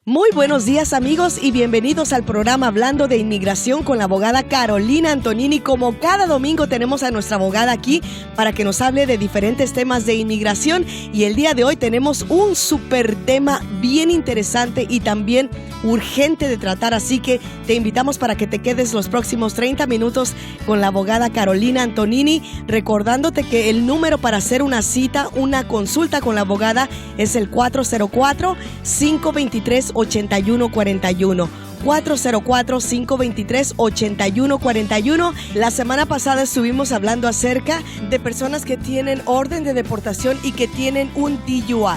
Muy buenos días, amigos, y bienvenidos al programa Hablando de Inmigración con la abogada Carolina Antonini. Como cada domingo tenemos a nuestra abogada aquí para que nos hable de diferentes temas de inmigración, y el día de hoy tenemos un súper tema bien interesante y también urgente de tratar, así que te invitamos para que te quedes los próximos 30 minutos con la abogada Carolina Antonini, recordándote que el número para hacer una cita, una consulta con la abogada es el 404-523-8141. 404-523-8141. La semana pasada estuvimos hablando acerca de personas que tienen orden de deportación y que tienen un DUI.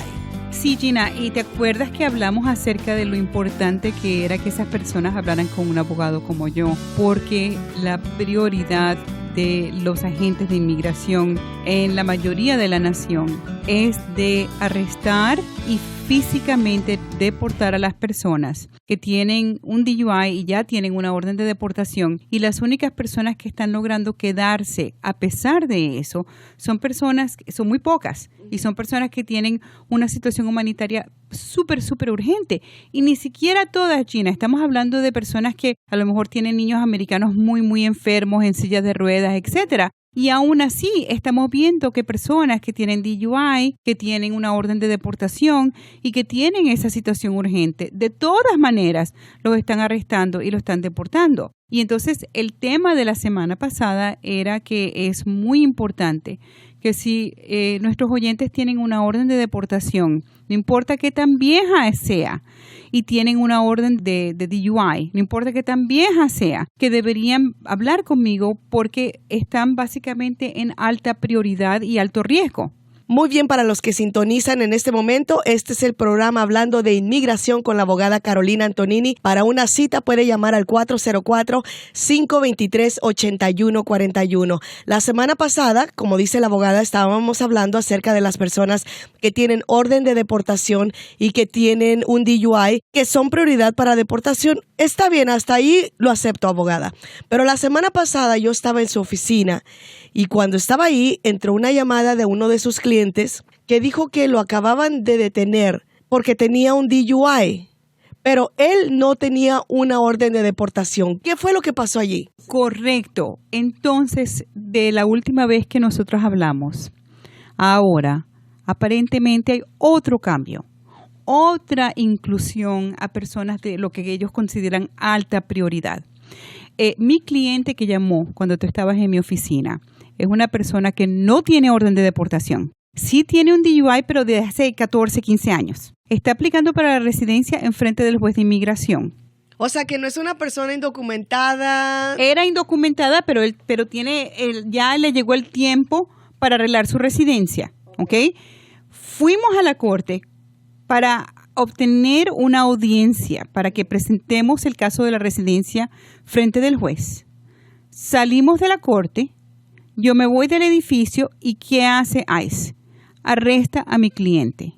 Sí, Gina, y te acuerdas que hablamos acerca de lo importante que era que esas personas hablaran con un abogado como yo, porque la prioridad de los agentes de inmigración en la mayoría de la nación es de arrestar y físicamente deportar a las personas que tienen un DUI y ya tienen una orden de deportación, y las únicas personas que están logrando quedarse a pesar de eso son personas, son muy pocas, y son personas que tienen una situación humanitaria súper urgente, y ni siquiera todas, Gina. Estamos hablando de personas que a lo mejor tienen niños americanos muy enfermos en sillas de ruedas, etcétera. Y aún así estamos viendo que personas que tienen DUI, que tienen una orden de deportación y que tienen esa situación urgente, de todas maneras los están arrestando y los están deportando. Y entonces el tema de la semana pasada era que es muy importante que si nuestros oyentes tienen una orden de deportación, no importa qué tan vieja sea, y tienen una orden de DUI, no importa qué tan vieja sea, que deberían hablar conmigo porque están básicamente en alta prioridad y alto riesgo. Muy bien, para los que sintonizan en este momento, este es el programa Hablando de Inmigración con la abogada Carolina Antonini. Para una cita puede llamar al 404-523-8141. La semana pasada, como dice la abogada, estábamos hablando acerca de las personas que tienen orden de deportación y que tienen un DUI, que son prioridad para deportación. Está bien, hasta ahí lo acepto, abogada. Pero la semana pasada yo estaba en su oficina y cuando estaba ahí entró una llamada de uno de sus clientes que dijo que lo acababan de detener porque tenía un DUI, pero él no tenía una orden de deportación. ¿Qué fue lo que pasó allí? Correcto. Entonces, de la última vez que nosotros hablamos, ahora aparentemente hay otro cambio, otra inclusión a personas de lo que ellos consideran alta prioridad. Mi cliente que llamó cuando tú estabas en mi oficina es una persona que no tiene orden de deportación. Sí tiene un DUI, pero desde hace 14, 15 años. Está aplicando para la residencia en frente del juez de inmigración. O sea, que no es una persona indocumentada. Era indocumentada, pero ya le llegó el tiempo para arreglar su residencia, ¿ok? Fuimos a la corte para obtener una audiencia para que presentemos el caso de la residencia frente del juez. Salimos de la corte, yo me voy del edificio y ¿qué hace ICE? Arresta a mi cliente,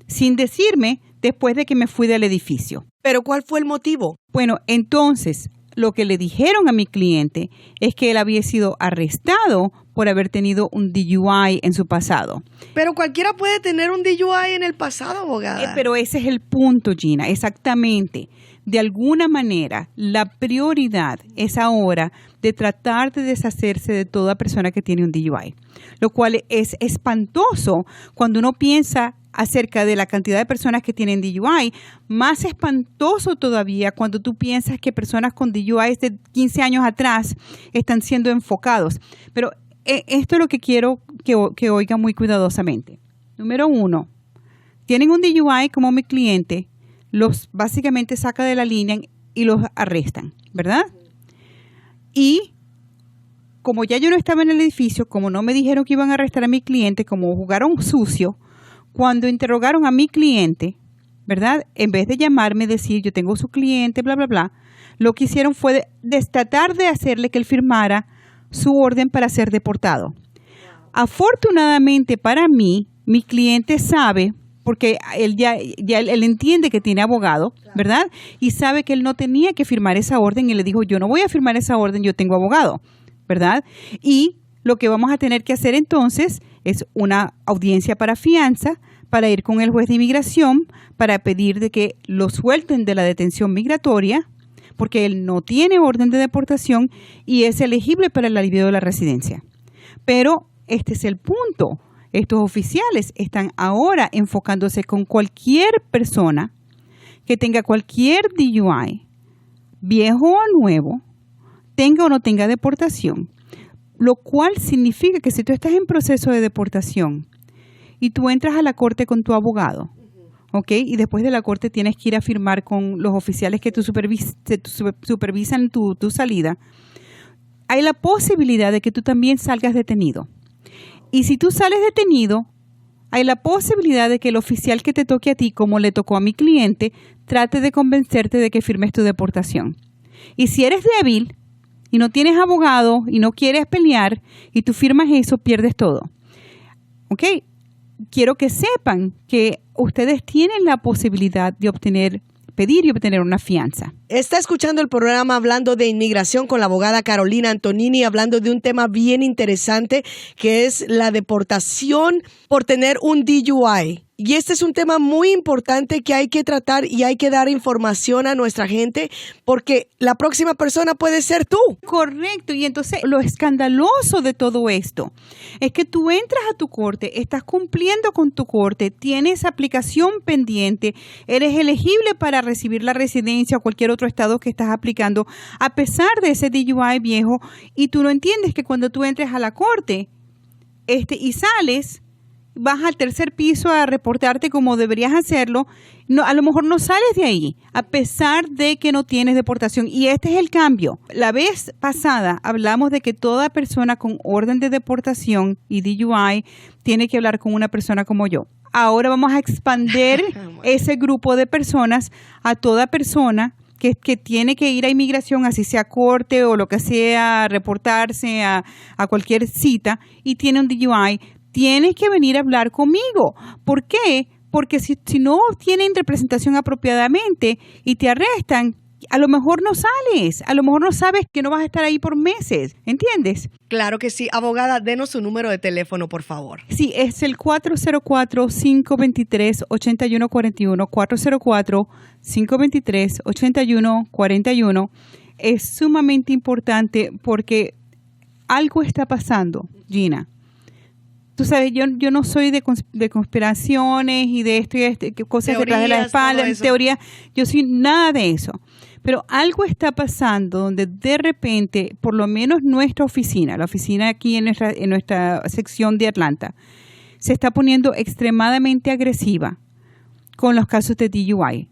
sin decirme después de que me fui del edificio. ¿Pero cuál fue el motivo? Bueno, entonces lo que le dijeron a mi cliente es que él había sido arrestado por haber tenido un DUI en su pasado. Pero cualquiera puede tener un DUI en el pasado, abogada. Pero ese es el punto, Gina, exactamente. De alguna manera, la prioridad es ahora de tratar de deshacerse de toda persona que tiene un DUI, lo cual es espantoso cuando uno piensa acerca de la cantidad de personas que tienen DUI, más espantoso todavía cuando tú piensas que personas con DUI de 15 años atrás están siendo enfocados. Pero esto es lo que quiero que oigan muy cuidadosamente. Número 1, tienen un DUI como mi cliente, los básicamente saca de la línea y los arrestan, ¿verdad? Y como ya yo no estaba en el edificio, como no me dijeron que iban a arrestar a mi cliente, como jugaron sucio, cuando interrogaron a mi cliente, ¿verdad? En vez de llamarme y decir, yo tengo su cliente, bla, bla, bla, lo que hicieron fue tratar de hacerle que él firmara su orden para ser deportado. Wow. Afortunadamente para mí, mi cliente sabe, porque él él entiende que tiene abogado, ¿verdad? Y sabe que él no tenía que firmar esa orden y le dijo, yo no voy a firmar esa orden, yo tengo abogado, ¿verdad? Y lo que vamos a tener que hacer entonces es una audiencia para fianza para ir con el juez de inmigración para pedir de que lo suelten de la detención migratoria, porque él no tiene orden de deportación y es elegible para el alivio de la residencia. Pero este es el punto. Estos oficiales están ahora enfocándose con cualquier persona que tenga cualquier DUI, viejo o nuevo, tenga o no tenga deportación, lo cual significa que si tú estás en proceso de deportación y tú entras a la corte con tu abogado, ¿ok? Y después de la corte tienes que ir a firmar con los oficiales que supervisan tu salida, hay la posibilidad de que tú también salgas detenido. Y si tú sales detenido, hay la posibilidad de que el oficial que te toque a ti, como le tocó a mi cliente, trate de convencerte de que firmes tu deportación. Y si eres débil y no tienes abogado y no quieres pelear y tú firmas eso, pierdes todo. ¿Ok? Quiero que sepan que ustedes tienen la posibilidad de pedir y obtener una fianza. Está escuchando el programa Hablando de Inmigración con la abogada Carolina Antonini, hablando de un tema bien interesante que es la deportación por tener un DUI. Y este es un tema muy importante que hay que tratar y hay que dar información a nuestra gente porque la próxima persona puede ser tú. Correcto. Y entonces lo escandaloso de todo esto es que tú entras a tu corte, estás cumpliendo con tu corte, tienes aplicación pendiente, eres elegible para recibir la residencia o cualquier otro estado que estás aplicando a pesar de ese DUI viejo y tú no entiendes que cuando tú entres a la corte y sales, vas al tercer piso a reportarte como deberías hacerlo, no, a lo mejor no sales de ahí, a pesar de que no tienes deportación. Y este es el cambio. La vez pasada hablamos de que toda persona con orden de deportación y DUI tiene que hablar con una persona como yo. Ahora vamos a expandir ese grupo de personas a toda persona que tiene que ir a inmigración, así sea corte o lo que sea, reportarse a cualquier cita y tiene un DUI. Tienes que venir a hablar conmigo. ¿Por qué? Porque si no tienen representación apropiadamente y te arrestan, a lo mejor no sales, a lo mejor no sabes que no vas a estar ahí por meses, ¿entiendes? Claro que sí. Abogada, denos su número de teléfono, por favor. Sí, es el 404-523-8141, 404-523-8141. Es sumamente importante porque algo está pasando, Gina. Tú sabes, yo no soy de conspiraciones y de esto y cosas detrás de la espalda, en teoría, yo soy nada de eso. Pero algo está pasando donde de repente, por lo menos nuestra oficina, la oficina aquí en nuestra sección de Atlanta, se está poniendo extremadamente agresiva con los casos de DUI.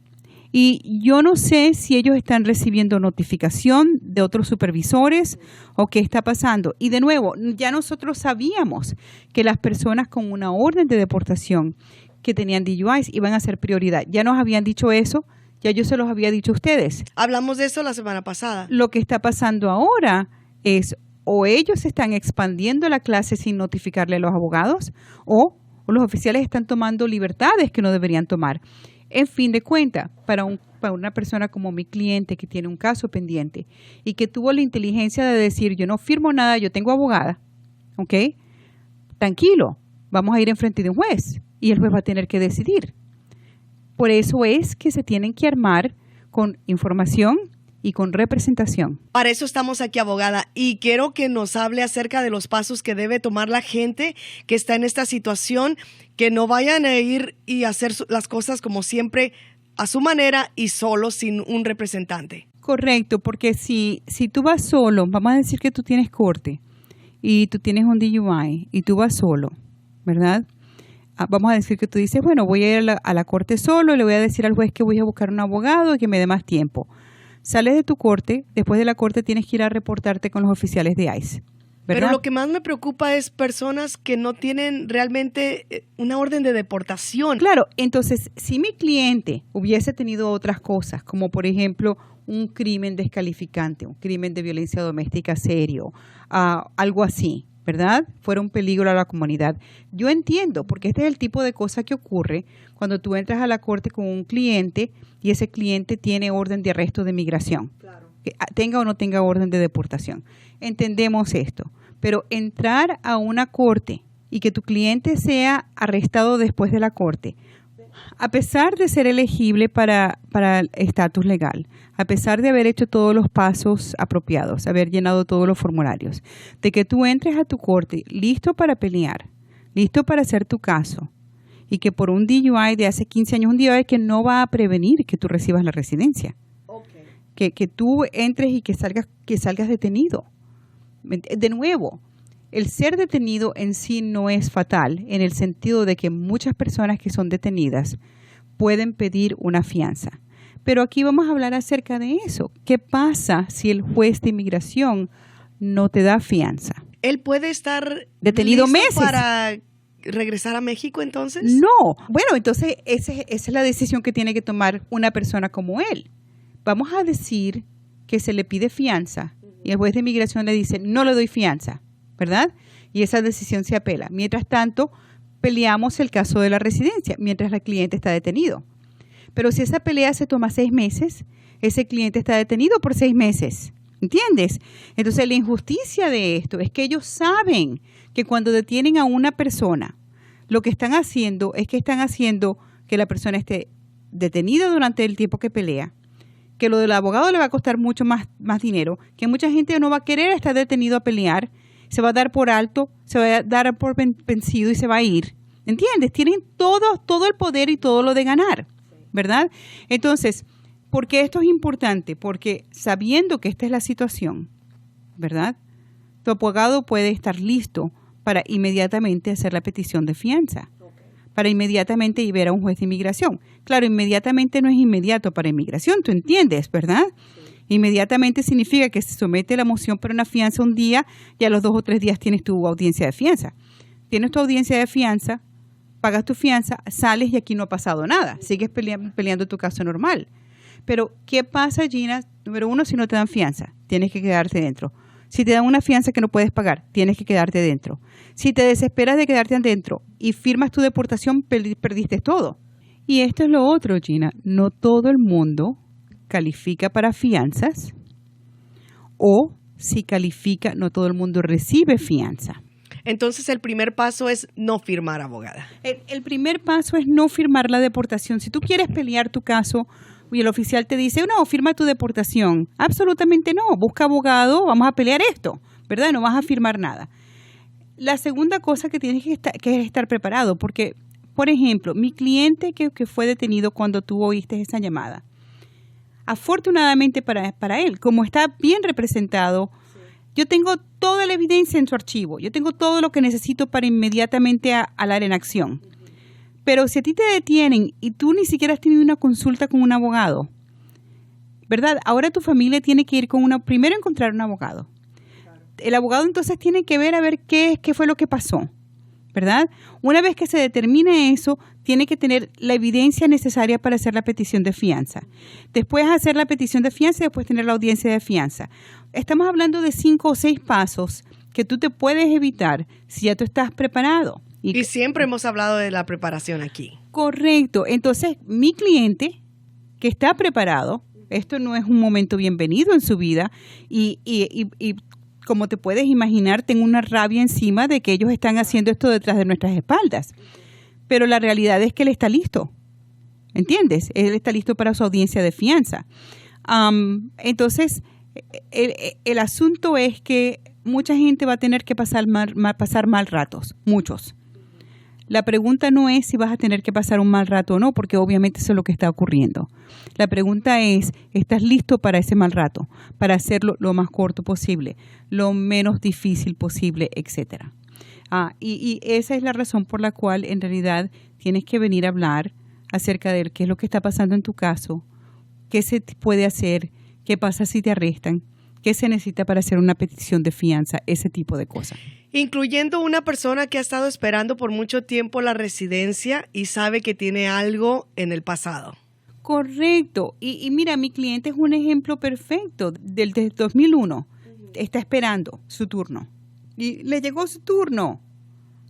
Y yo no sé si ellos están recibiendo notificación de otros supervisores o qué está pasando. Y de nuevo, ya nosotros sabíamos que las personas con una orden de deportación que tenían DUIs iban a ser prioridad. Ya nos habían dicho eso, ya yo se los había dicho a ustedes. Hablamos de eso la semana pasada. Lo que está pasando ahora es o ellos están expandiendo la clase sin notificarle a los abogados o los oficiales están tomando libertades que no deberían tomar. En fin de cuentas, para una persona como mi cliente que tiene un caso pendiente y que tuvo la inteligencia de decir, yo no firmo nada, yo tengo abogada, ¿ok? Tranquilo, vamos a ir enfrente de un juez y el juez va a tener que decidir. Por eso es que se tienen que armar con información y con representación. Para eso estamos aquí, abogada, y quiero que nos hable acerca de los pasos que debe tomar la gente que está en esta situación, que no vayan a ir y hacer las cosas como siempre a su manera y solo sin un representante. Correcto, porque si tú vas solo, vamos a decir que tú tienes corte y tú tienes un DUI y tú vas solo, ¿verdad? Vamos a decir que tú dices, bueno, voy a ir a la corte solo y le voy a decir al juez que voy a buscar un abogado y que me dé más tiempo. Sales de tu corte, después de la corte tienes que ir a reportarte con los oficiales de ICE, ¿verdad? Pero lo que más me preocupa es personas que no tienen realmente una orden de deportación. Claro, entonces, si mi cliente hubiese tenido otras cosas, como por ejemplo un crimen descalificante, un crimen de violencia doméstica serio, algo así, ¿verdad? Fuera un peligro a la comunidad. Yo entiendo, porque este es el tipo de cosa que ocurre cuando tú entras a la corte con un cliente y ese cliente tiene orden de arresto de migración, claro, que tenga o no tenga orden de deportación. Entendemos esto, pero entrar a una corte y que tu cliente sea arrestado después de la corte, a pesar de ser elegible para el estatus legal, a pesar de haber hecho todos los pasos apropiados, haber llenado todos los formularios, de que tú entres a tu corte listo para pelear, listo para hacer tu caso, y que por un DUI de hace 15 años, un DUI que no va a prevenir que tú recibas la residencia, que tú entres y que salgas detenido. De nuevo, el ser detenido en sí no es fatal, en el sentido de que muchas personas que son detenidas pueden pedir una fianza. Pero aquí vamos a hablar acerca de eso. ¿Qué pasa si el juez de inmigración no te da fianza? ¿Él puede estar detenido meses para regresar a México entonces? No. Bueno, entonces esa es la decisión que tiene que tomar una persona como él. Vamos a decir que se le pide fianza y el juez de inmigración le dice, no le doy fianza, ¿verdad? Y esa decisión se apela. Mientras tanto, peleamos el caso de la residencia, mientras el cliente está detenido. Pero si esa pelea se toma 6 meses, ese cliente está detenido por 6 meses. ¿Entiendes? Entonces, la injusticia de esto es que ellos saben que cuando detienen a una persona, lo que están haciendo es que están haciendo que la persona esté detenida durante el tiempo que pelea, que lo del abogado le va a costar mucho más dinero, que mucha gente no va a querer estar detenido a pelear, se va a dar por alto, se va a dar por vencido y se va a ir. ¿Entiendes? Tienen todo el poder y todo lo de ganar, ¿verdad? Entonces, ¿por qué esto es importante? Porque sabiendo que esta es la situación, ¿verdad? Tu abogado puede estar listo para inmediatamente hacer la petición de fianza, para inmediatamente ir a un juez de inmigración. Claro, inmediatamente no es inmediato para inmigración, tú entiendes, ¿verdad? Inmediatamente significa que se somete la moción para una fianza un día y a los 2 o 3 días tienes tu audiencia de fianza. Tienes tu audiencia de fianza, pagas tu fianza, sales y aquí no ha pasado nada. Sigues peleando tu caso normal. Pero, ¿qué pasa, Gina? Número 1, si no te dan fianza, tienes que quedarte dentro. Si te dan una fianza que no puedes pagar, tienes que quedarte dentro. Si te desesperas de quedarte adentro y firmas tu deportación, perdiste todo. Y esto es lo otro, Gina. No todo el mundo califica para fianzas, o si califica, no todo el mundo recibe fianza. Entonces, el primer paso es no firmar, abogada. El primer paso es no firmar la deportación. Si tú quieres pelear tu caso y el oficial te dice, no, firma tu deportación. Absolutamente no. Busca abogado, vamos a pelear esto, ¿verdad? No vas a firmar nada. La segunda cosa que tienes que estar preparado, porque, por ejemplo, mi cliente que fue detenido cuando tú oíste esa llamada, afortunadamente para él, como está bien representado, yo tengo toda la evidencia en su archivo. Yo tengo todo lo que necesito para inmediatamente alar en acción. Pero si a ti te detienen y tú ni siquiera has tenido una consulta con un abogado, ¿verdad? Ahora tu familia tiene que ir primero encontrar un abogado. El abogado entonces tiene que ver a ver qué fue lo que pasó, ¿verdad? Una vez que se determine eso, tiene que tener la evidencia necesaria para hacer la petición de fianza. Después hacer la petición de fianza y después tener la audiencia de fianza. Estamos hablando de 5 o 6 pasos que tú te puedes evitar si ya tú estás preparado. Y siempre hemos hablado de la preparación aquí. Correcto. Entonces, mi cliente que está preparado, esto no es un momento bienvenido en su vida y como te puedes imaginar, tengo una rabia encima de que ellos están haciendo esto detrás de nuestras espaldas. Pero la realidad es que él está listo, ¿entiendes? Él está listo para su audiencia de fianza. Entonces, el asunto es que mucha gente va a tener que pasar mal ratos, muchos. La pregunta no es si vas a tener que pasar un mal rato o no, porque obviamente eso es lo que está ocurriendo. La pregunta es, ¿estás listo para ese mal rato? Para hacerlo lo más corto posible, lo menos difícil posible, etcétera. Y esa es la razón por la cual en realidad tienes que venir a hablar acerca de qué es lo que está pasando en tu caso, qué se puede hacer, qué pasa si te arrestan, qué se necesita para hacer una petición de fianza, ese tipo de cosas. Incluyendo una persona que ha estado esperando por mucho tiempo la residencia y sabe que tiene algo en el pasado. Correcto. Y mira, mi cliente es un ejemplo perfecto. Desde 2001 está esperando su turno. Y le llegó su turno.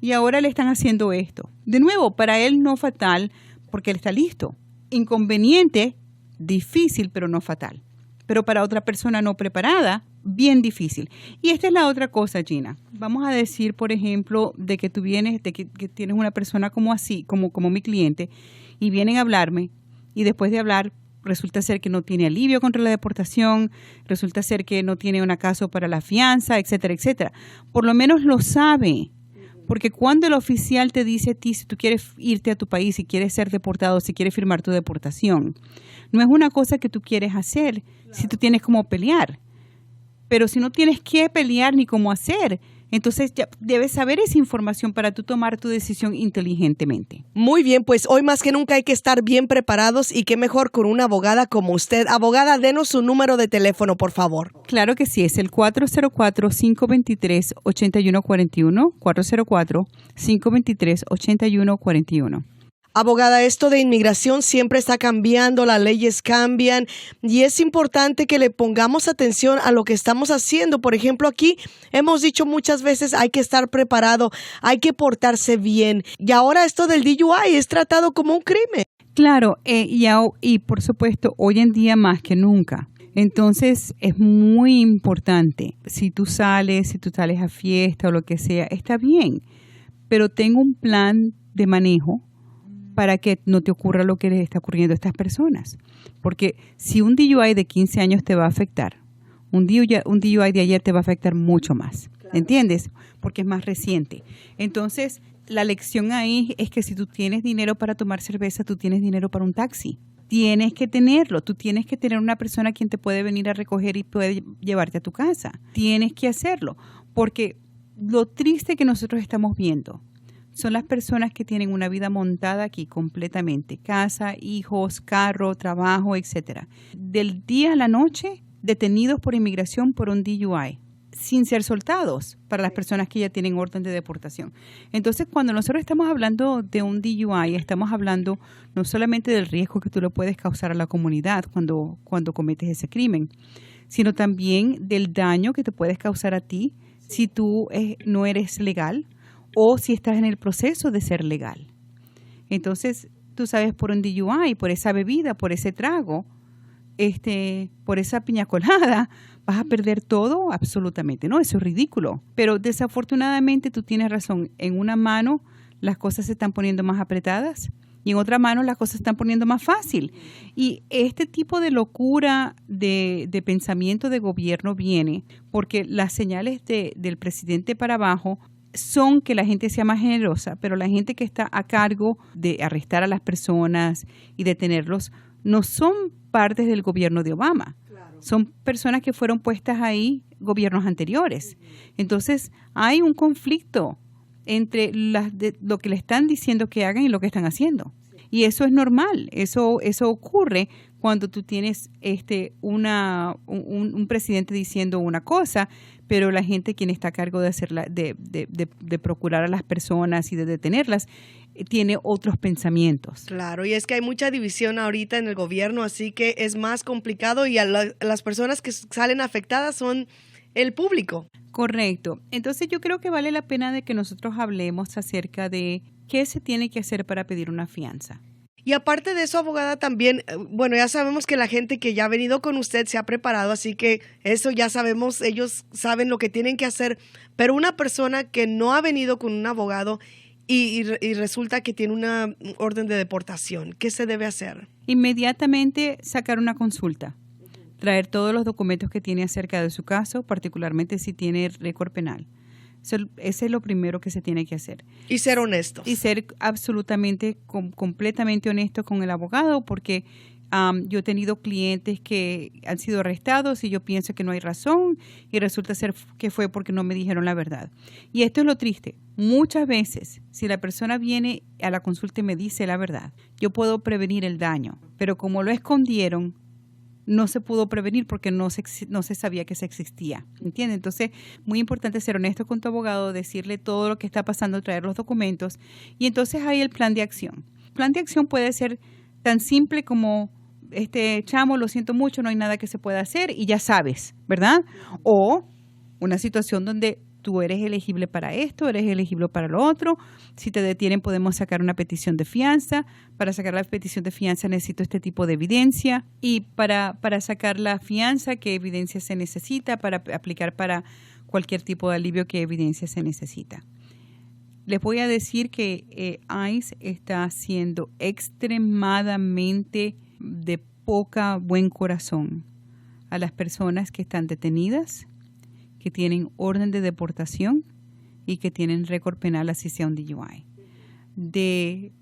Y ahora le están haciendo esto. De nuevo, para él no fatal, porque él está listo. Inconveniente, difícil, pero no fatal. pero para otra persona no preparada, bien difícil. Y esta es la otra cosa, Gina. Vamos a decir, por ejemplo, de que tú vienes, de que tienes una persona como así, como mi cliente, y vienen a hablarme, y después de hablar, resulta ser que no tiene alivio contra la deportación, resulta ser que no tiene un acaso para la fianza, etcétera, etcétera. Por lo menos lo sabe. Porque cuando el oficial te dice a ti si tú quieres irte a tu país, si quieres ser deportado, si quieres firmar tu deportación, no es una cosa que tú quieres hacer si tú tienes cómo pelear. Pero si no tienes qué pelear ni cómo hacer, entonces ya debes saber esa información para tú tomar tu decisión inteligentemente. Muy bien, pues hoy más que nunca hay que estar bien preparados y qué mejor con una abogada como usted. Abogada, denos su número de teléfono, por favor. Claro que sí, es el 404-523-8141, 404-523-8141. Abogada, esto de inmigración siempre está cambiando, las leyes cambian y es importante que le pongamos atención a lo que estamos haciendo. Por ejemplo, aquí hemos dicho muchas veces hay que estar preparado, hay que portarse bien. Y ahora esto del DUI es tratado como un crimen. Claro, y por supuesto, hoy en día más que nunca. Entonces, es muy importante. Si tú sales a fiesta o lo que sea, está bien, pero ten un plan de manejo para que no te ocurra lo que les está ocurriendo a estas personas. Porque si un DUI de 15 años te va a afectar, un DUI de ayer te va a afectar mucho más. Claro. ¿Entiendes? Porque es más reciente. Entonces, la lección ahí es que si tú tienes dinero para tomar cerveza, tú tienes dinero para un taxi. Tienes que tenerlo. Tú tienes que tener una persona quien te puede venir a recoger y puede llevarte a tu casa. Tienes que hacerlo. Porque lo triste que nosotros estamos viendo son las personas que tienen una vida montada aquí completamente. Casa, hijos, carro, trabajo, etcétera. Del día a la noche, detenidos por inmigración por un DUI, sin ser soltados para las personas que ya tienen orden de deportación. Entonces, cuando nosotros estamos hablando de un DUI, estamos hablando no solamente del riesgo que tú le puedes causar a la comunidad cuando cometes ese crimen, sino también del daño que te puedes causar a ti si tú no eres legal, o si estás en el proceso de ser legal. Entonces, tú sabes, por un DUI, por esa bebida, por ese trago, por esa piña colada, vas a perder todo absolutamente. No, eso es ridículo. Pero desafortunadamente tú tienes razón. En una mano las cosas se están poniendo más apretadas y en otra mano las cosas se están poniendo más fácil. Y este tipo de locura de pensamiento de gobierno viene porque las señales del presidente para abajo son que la gente sea más generosa, pero la gente que está a cargo de arrestar a las personas y detenerlos no son partes del gobierno de Obama. Claro. Son personas que fueron puestas ahí gobiernos anteriores. Entonces, hay un conflicto entre lo que le están diciendo que hagan y lo que están haciendo. Sí. Y eso es normal. Eso ocurre cuando tú tienes un presidente diciendo una cosa, pero la gente quien está a cargo de hacerla, de procurar a las personas y de detenerlas, tiene otros pensamientos. Claro, y es que hay mucha división ahorita en el gobierno, así que es más complicado y las personas que salen afectadas son el público. Correcto. Entonces yo creo que vale la pena de que nosotros hablemos acerca de qué se tiene que hacer para pedir una fianza. Y aparte de eso, abogada, también, bueno, ya sabemos que la gente que ya ha venido con usted se ha preparado, así que eso ya sabemos, ellos saben lo que tienen que hacer, pero una persona que no ha venido con un abogado y resulta que tiene una orden de deportación, ¿qué se debe hacer? Inmediatamente sacar una consulta, traer todos los documentos que tiene acerca de su caso, particularmente si tiene récord penal. Ese es lo primero que se tiene que hacer. Y ser honestos. Y ser absolutamente, completamente honestos con el abogado, porque yo he tenido clientes que han sido arrestados y yo pienso que no hay razón y resulta ser que fue porque no me dijeron la verdad. Y esto es lo triste. Muchas veces, si la persona viene a la consulta y me dice la verdad, yo puedo prevenir el daño, pero como lo escondieron, no se pudo prevenir porque no se sabía que se existía, ¿entiendes? Entonces, muy importante ser honesto con tu abogado, decirle todo lo que está pasando, traer los documentos y entonces hay el plan de acción. El plan de acción puede ser tan simple como, chamo, lo siento mucho, no hay nada que se pueda hacer y ya sabes, ¿verdad? O una situación donde tú eres elegible para esto, eres elegible para lo otro. Si te detienen, podemos sacar una petición de fianza. Para sacar la petición de fianza necesito este tipo de evidencia. Y para sacar la fianza, ¿qué evidencia se necesita? Para aplicar para cualquier tipo de alivio, ¿qué evidencia se necesita? Les voy a decir que ICE está siendo extremadamente de poca buen corazón a las personas que están detenidas, que tienen orden de deportación y que tienen récord penal, así sea un DUI. De,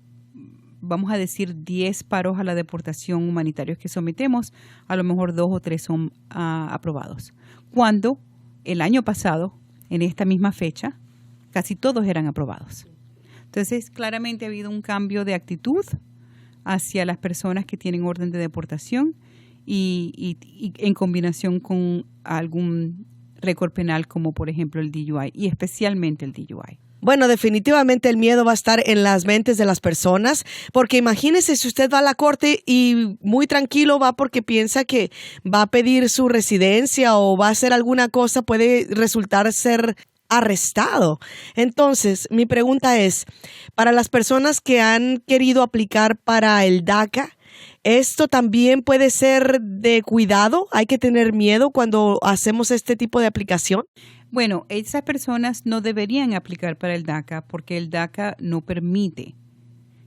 vamos a decir, 10 paros a la deportación humanitarios que sometemos, a lo mejor 2 o 3 son aprobados. Cuando el año pasado, en esta misma fecha, casi todos eran aprobados. Entonces, claramente ha habido un cambio de actitud hacia las personas que tienen orden de deportación y en combinación con algún récord penal como por ejemplo el DUI y especialmente el DUI. Bueno, definitivamente el miedo va a estar en las mentes de las personas, porque imagínese si usted va a la corte y muy tranquilo va porque piensa que va a pedir su residencia o va a hacer alguna cosa, puede resultar ser arrestado. Entonces, mi pregunta es, para las personas que han querido aplicar para el DACA, ¿esto también puede ser de cuidado? ¿Hay que tener miedo cuando hacemos este tipo de aplicación? Bueno, esas personas no deberían aplicar para el DACA porque el DACA no permite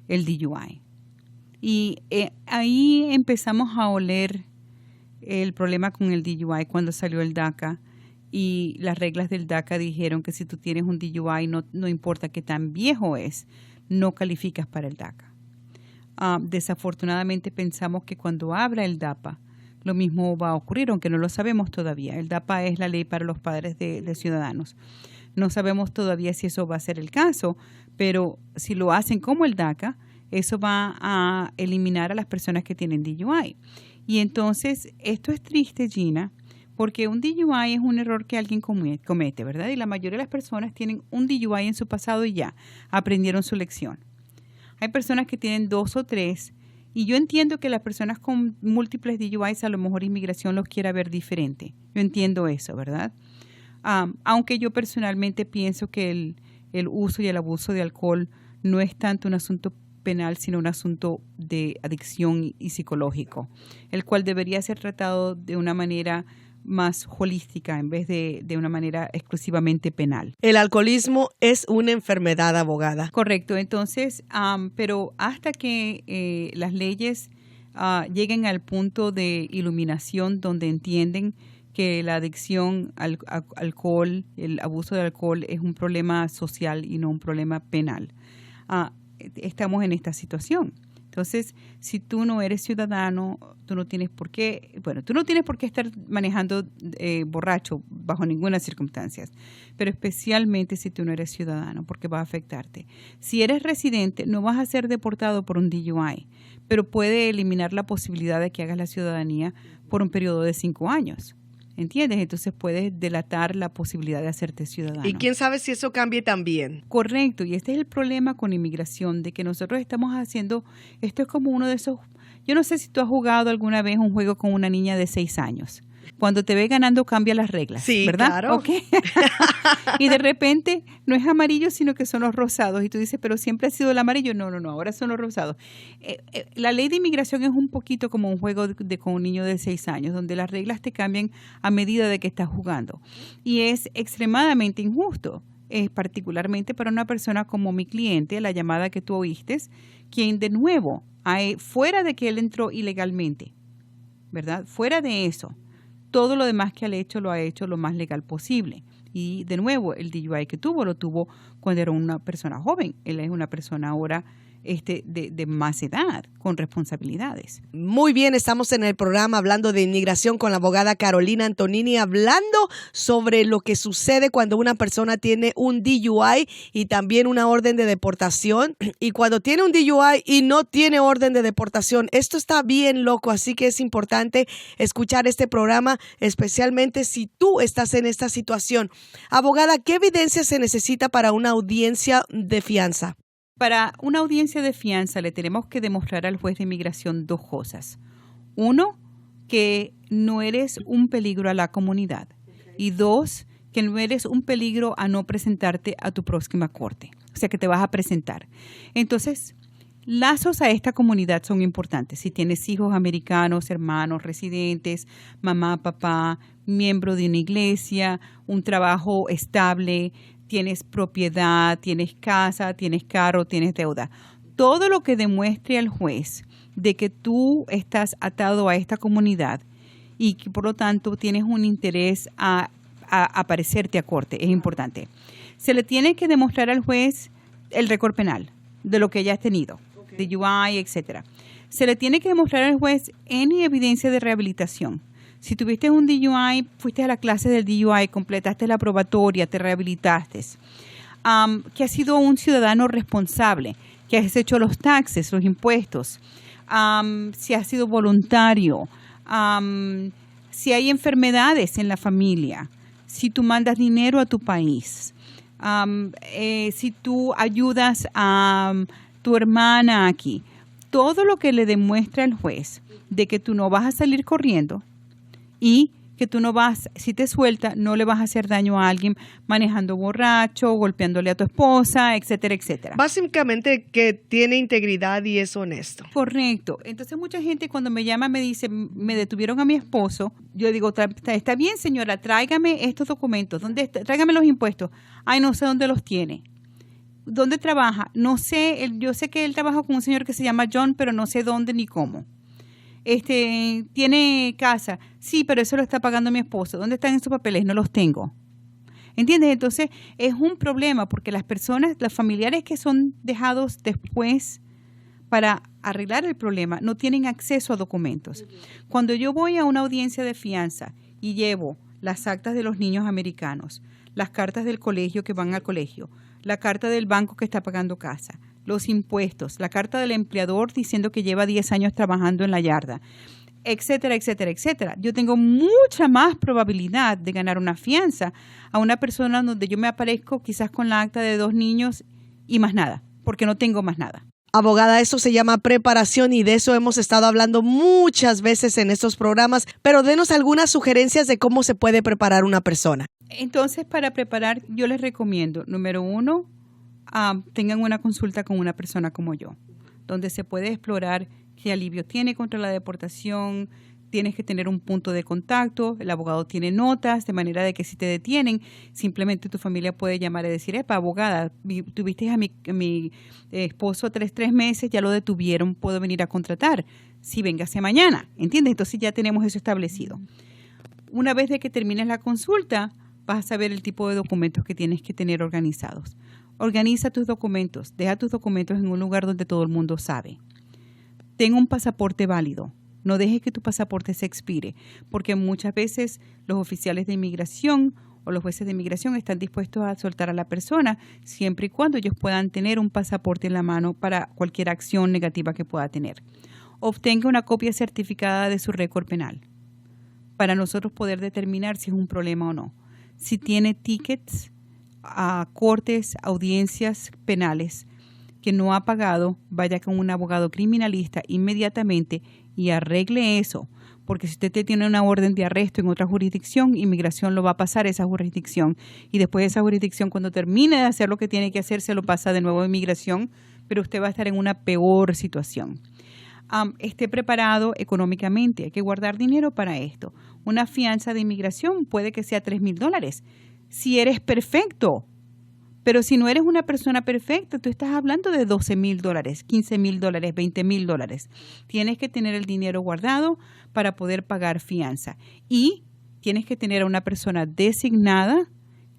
el DUI. Y ahí empezamos a oler el problema con el DUI cuando salió el DACA. Y las reglas del DACA dijeron que si tú tienes un DUI, no importa qué tan viejo es, no calificas para el DACA. Desafortunadamente pensamos que cuando abra el DAPA, lo mismo va a ocurrir, aunque no lo sabemos todavía. El DAPA es la ley para los padres de ciudadanos. No sabemos todavía si eso va a ser el caso, pero si lo hacen como el DACA, eso va a eliminar a las personas que tienen DUI. Y entonces, esto es triste, Gina, porque un DUI es un error que alguien comete, ¿verdad? Y la mayoría de las personas tienen un DUI en su pasado y ya aprendieron su lección. Hay personas que tienen 2 o 3 y yo entiendo que las personas con múltiples DUIs a lo mejor inmigración los quiera ver diferente. Yo entiendo eso, ¿verdad? Aunque yo personalmente pienso que el uso y el abuso de alcohol no es tanto un asunto penal, sino un asunto de adicción y psicológico, el cual debería ser tratado de una manera más holística en vez de una manera exclusivamente penal. El alcoholismo es una enfermedad, abogada. Correcto. Entonces, pero hasta que las leyes lleguen al punto de iluminación donde entienden que la adicción al alcohol, el abuso de alcohol es un problema social y no un problema penal, estamos en esta situación. Entonces, si tú no eres ciudadano, tú no tienes por qué estar manejando borracho bajo ninguna circunstancia, pero especialmente si tú no eres ciudadano, porque va a afectarte. Si eres residente, no vas a ser deportado por un DUI, pero puede eliminar la posibilidad de que hagas la ciudadanía por un periodo de 5 años. ¿Entiendes? Entonces puedes delatar la posibilidad de hacerte ciudadano. ¿Y quién sabe si eso cambie también? Correcto. Y este es el problema con inmigración, de que nosotros estamos haciendo, esto es como uno de esos, yo no sé si tú has jugado alguna vez un juego con una niña de 6 años. Cuando te ve ganando cambia las reglas, sí, ¿verdad? Claro. Okay. Y de repente no es amarillo, sino que son los rosados. Y tú dices, pero siempre ha sido el amarillo. No, ahora son los rosados. La ley de inmigración es un poquito como un juego con un niño de 6 años, donde las reglas te cambian a medida de que estás jugando. Y es extremadamente injusto, particularmente para una persona como mi cliente, la llamada que tú oíste, quien de nuevo, fuera de que él entró ilegalmente, ¿verdad? Fuera de eso, todo lo demás que lo ha hecho lo más legal posible. Y de nuevo, el DUI que lo tuvo cuando era una persona joven. Él es una persona ahora de más edad, con responsabilidades. Muy bien, estamos en el programa hablando de inmigración con la abogada Carolina Antonini, hablando sobre lo que sucede cuando una persona tiene un DUI y también una orden de deportación. Y cuando tiene un DUI y no tiene orden de deportación, esto está bien loco, así que es importante escuchar este programa, especialmente si tú estás en esta situación. Abogada, ¿qué evidencia se necesita para una audiencia de fianza? Para una audiencia de fianza le tenemos que demostrar al juez de inmigración 2 cosas. 1, que no eres un peligro a la comunidad. Y 2, que no eres un peligro a no presentarte a tu próxima corte. O sea, que te vas a presentar. Entonces, lazos a esta comunidad son importantes. Si tienes hijos americanos, hermanos, residentes, mamá, papá, miembro de una iglesia, un trabajo estable, tienes propiedad, tienes casa, tienes carro, tienes deuda. Todo lo que demuestre al juez de que tú estás atado a esta comunidad y que por lo tanto tienes un interés a aparecerte a corte, es importante. Se le tiene que demostrar al juez el récord penal de lo que hayas tenido, DUI, etcétera. Se le tiene que demostrar al juez any evidencia de rehabilitación. Si tuviste un DUI, fuiste a la clase del DUI, completaste la probatoria, te rehabilitaste, que has sido un ciudadano responsable, que has hecho los taxes, los impuestos, si has sido voluntario, si hay enfermedades en la familia, si tú mandas dinero a tu país, si tú ayudas a tu hermana aquí. Todo lo que le demuestra al juez de que tú no vas a salir corriendo y que tú no vas, si te suelta, no le vas a hacer daño a alguien manejando borracho, golpeándole a tu esposa, etcétera, etcétera. Básicamente que tiene integridad y es honesto. Correcto. Entonces mucha gente cuando me llama me dice, me detuvieron a mi esposo. Yo digo, está bien señora, tráigame estos documentos. Tráigame los impuestos. Ay, no sé dónde los tiene. ¿Dónde trabaja? No sé, yo sé que él trabaja con un señor que se llama John, pero no sé dónde ni cómo. ¿Tiene casa? Sí, pero eso lo está pagando mi esposo. ¿Dónde están esos papeles? No los tengo. ¿Entiendes? Entonces, es un problema porque las personas, los familiares que son dejados después para arreglar el problema, no tienen acceso a documentos. Cuando yo voy a una audiencia de fianza y llevo las actas de los niños americanos, las cartas del colegio que van al colegio, la carta del banco que está pagando casa, los impuestos, la carta del empleador diciendo que lleva 10 años trabajando en la yarda, etcétera, etcétera, etcétera. Yo tengo mucha más probabilidad de ganar una fianza a una persona donde yo me aparezco quizás con la acta de 2 niños y más nada, porque no tengo más nada. Abogada, eso se llama preparación y de eso hemos estado hablando muchas veces en estos programas, pero denos algunas sugerencias de cómo se puede preparar una persona. Entonces, para preparar, yo les recomiendo, número 1, tengan una consulta con una persona como yo, donde se puede explorar qué alivio tiene contra la deportación. Tienes que tener un punto de contacto, el abogado tiene notas, de manera de que si te detienen, simplemente tu familia puede llamar y decir, abogada, tuviste a mi esposo 3 meses, ya lo detuvieron, puedo venir a contratar, si véngase mañana, ¿entiendes? Entonces ya tenemos eso establecido. Una vez de que termines la consulta, vas a saber el tipo de documentos que tienes que tener organizados. Organiza tus documentos, deja tus documentos en un lugar donde todo el mundo sabe. Ten un pasaporte válido. No dejes que tu pasaporte se expire, porque muchas veces los oficiales de inmigración o los jueces de inmigración están dispuestos a soltar a la persona siempre y cuando ellos puedan tener un pasaporte en la mano para cualquier acción negativa que pueda tener. Obtenga una copia certificada de su récord penal para nosotros poder determinar si es un problema o no. Si tiene tickets a cortes, audiencias penales que no ha pagado, vaya con un abogado criminalista inmediatamente y arregle eso, porque si usted tiene una orden de arresto en otra jurisdicción, inmigración lo va a pasar a esa jurisdicción y después de esa jurisdicción, cuando termine de hacer lo que tiene que hacer, se lo pasa de nuevo a inmigración, pero usted va a estar en una peor situación. Esté preparado económicamente, hay que guardar dinero para esto. Una fianza de inmigración puede que sea $3,000 si eres perfecto. Pero si no eres una persona perfecta, tú estás hablando de $12,000, $15,000, $20,000. Tienes que tener el dinero guardado para poder pagar fianza. Y tienes que tener a una persona designada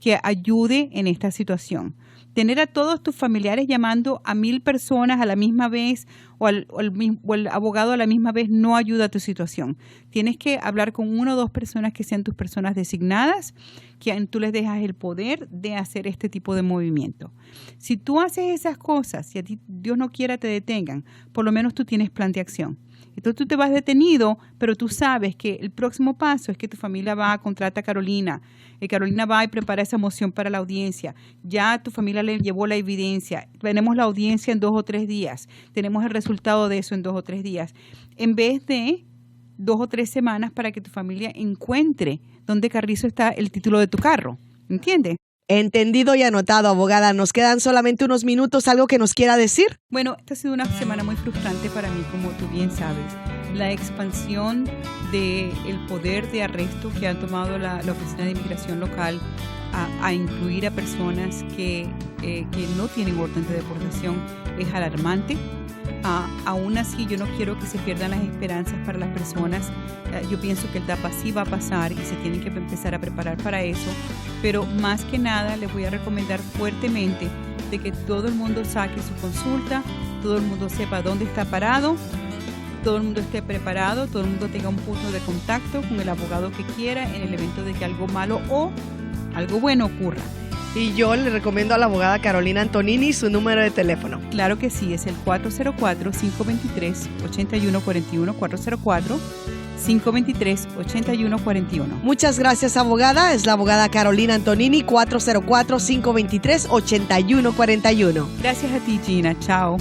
que ayude en esta situación. Tener a todos tus familiares llamando a 1,000 personas a la misma vez o el abogado a la misma vez no ayuda a tu situación. Tienes que hablar con 1 o 2 personas que sean tus personas designadas, que tú les dejas el poder de hacer este tipo de movimiento. Si tú haces esas cosas y a ti Dios no quiera te detengan, por lo menos tú tienes plan de acción. Entonces tú te vas detenido, pero tú sabes que el próximo paso es que tu familia va a contratar a Carolina. Carolina va y prepara esa moción para la audiencia. Ya tu familia le llevó la evidencia. Tenemos la audiencia en 2 o 3 días. Tenemos el resultado de eso en 2 o 3 días. En vez de 2 o 3 semanas para que tu familia encuentre dónde carrizo está el título de tu carro. ¿Entiende? Entendido y anotado, abogada. Nos quedan solamente unos minutos. ¿Algo que nos quiera decir? Bueno, esta ha sido una semana muy frustrante para mí, como tú bien sabes. La expansión del poder de arresto que ha tomado la Oficina de Inmigración Local a incluir a personas que no tienen orden de deportación es alarmante. Aún así, yo no quiero que se pierdan las esperanzas para las personas. Yo pienso que el DAPA sí va a pasar y se tienen que empezar a preparar para eso. Pero más que nada, les voy a recomendar fuertemente de que todo el mundo saque su consulta, todo el mundo sepa dónde está parado, todo el mundo esté preparado, todo el mundo tenga un punto de contacto con el abogado que quiera en el evento de que algo malo o algo bueno ocurra. Y yo le recomiendo a la abogada Carolina Antonini su número de teléfono. Claro que sí, es el 404-523-8141, 404-523-8141. Muchas gracias, abogada. Es la abogada Carolina Antonini, 404-523-8141. Gracias a ti, Gina. Chao.